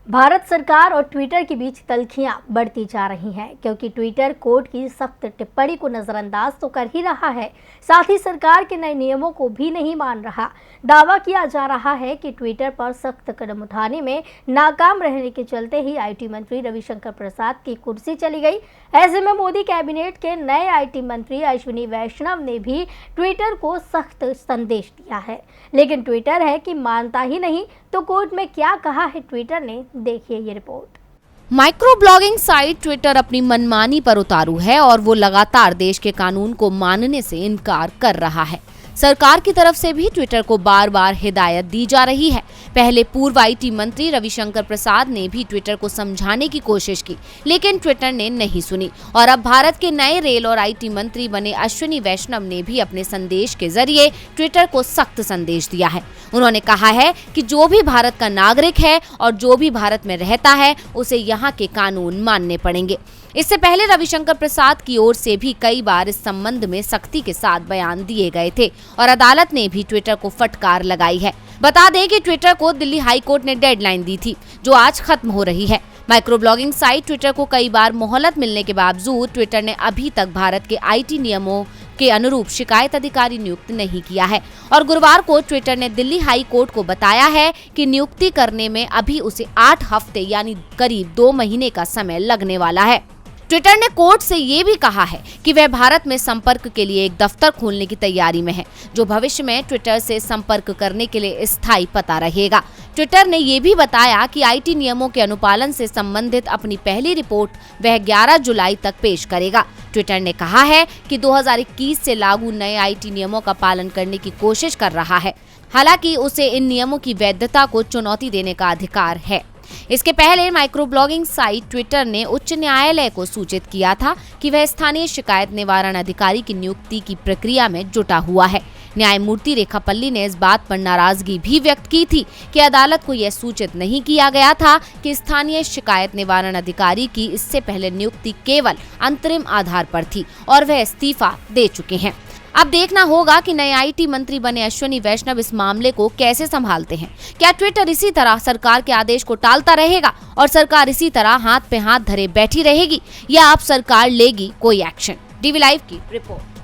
भारत सरकार और ट्विटर के बीच तल्खियां बढ़ती जा रही हैं, क्योंकि ट्विटर कोर्ट की सख्त टिप्पणी को नजरअंदाज तो कर ही रहा है, साथ ही सरकार के नए नियमों को भी नहीं मान रहा। दावा किया जा रहा है कि ट्विटर पर सख्त कदम उठाने में नाकाम रहने के चलते ही आईटी मंत्री रविशंकर प्रसाद की कुर्सी चली गई। ऐसे में मोदी कैबिनेट के नए आईटी मंत्री अश्विनी वैष्णव ने भी ट्विटर को सख्त संदेश दिया है, लेकिन ट्विटर है कि मानता ही नहीं। तो कोर्ट में क्या कहा है ट्विटर ने, देखिए ये report. Micro blogging site Twitter अपनी मनमानी पर उतारू है और वो लगातार देश के कानून को मानने से इनकार कर रहा है। सरकार की तरफ से भी ट्विटर को बार बार हिदायत दी जा रही है। पहले पूर्व आईटी मंत्री रविशंकर प्रसाद ने भी ट्विटर को समझाने की कोशिश की, लेकिन ट्विटर ने नहीं सुनी और अब भारत के नए रेल और आईटी मंत्री बने अश्विनी वैष्णव ने भी अपने संदेश के जरिए ट्विटर को सख्त संदेश दिया है। उन्होंने कहा है कि जो भी भारत का नागरिक है और जो भी भारत में रहता है उसे यहाँ के कानून मानने पड़ेंगे। इससे पहले रविशंकर प्रसाद की ओर से भी कई बार इस संबंध में सख्ती के साथ बयान दिए गए थे और अदालत ने भी ट्विटर को फटकार लगाई है। बता दें कि ट्विटर को दिल्ली हाई कोर्ट ने डेडलाइन दी थी, जो आज खत्म हो रही है। माइक्रो ब्लॉगिंग साइट ट्विटर को कई बार मोहलत मिलने के बावजूद ट्विटर ने अभी तक भारत के आईटी नियमों के अनुरूप शिकायत अधिकारी नियुक्त नहीं किया है और गुरुवार को ट्विटर ने दिल्ली हाई कोर्ट को बताया है कि नियुक्ति करने में अभी उसे 8 हफ्ते यानी करीब 2 महीने का समय लगने वाला है। ट्विटर ने कोर्ट से ये भी कहा है कि वह भारत में संपर्क के लिए एक दफ्तर खोलने की तैयारी में है, जो भविष्य में ट्विटर से संपर्क करने के लिए स्थायी पता रहेगा। ट्विटर ने ये भी बताया कि आईटी नियमों के अनुपालन से संबंधित अपनी पहली रिपोर्ट वह 11 जुलाई तक पेश करेगा। ट्विटर ने कहा है कि 2021 से लागू नए आईटी नियमों का पालन करने की कोशिश कर रहा है, हालांकि उसे इन नियमों की वैधता को चुनौती देने का अधिकार है। इसके पहले माइक्रो ब्लॉगिंग साइट ट्विटर ने उच्च न्यायालय को सूचित किया था कि वह स्थानीय शिकायत निवारण अधिकारी की नियुक्ति की प्रक्रिया में जुटा हुआ है। न्यायमूर्ति रेखापल्ली ने इस बात पर नाराजगी भी व्यक्त की थी कि अदालत को यह सूचित नहीं किया गया था कि स्थानीय शिकायत निवारण अधिकारी की इससे पहले नियुक्ति केवल अंतरिम आधार पर थी और वह इस्तीफा दे चुके हैं। अब देखना होगा कि नए आईटी मंत्री बने अश्विनी वैष्णव इस मामले को कैसे संभालते हैं। क्या ट्विटर इसी तरह सरकार के आदेश को टालता रहेगा और सरकार इसी तरह हाथ पे हाथ धरे बैठी रहेगी, या अब सरकार लेगी कोई एक्शन? डीवी लाइव की रिपोर्ट।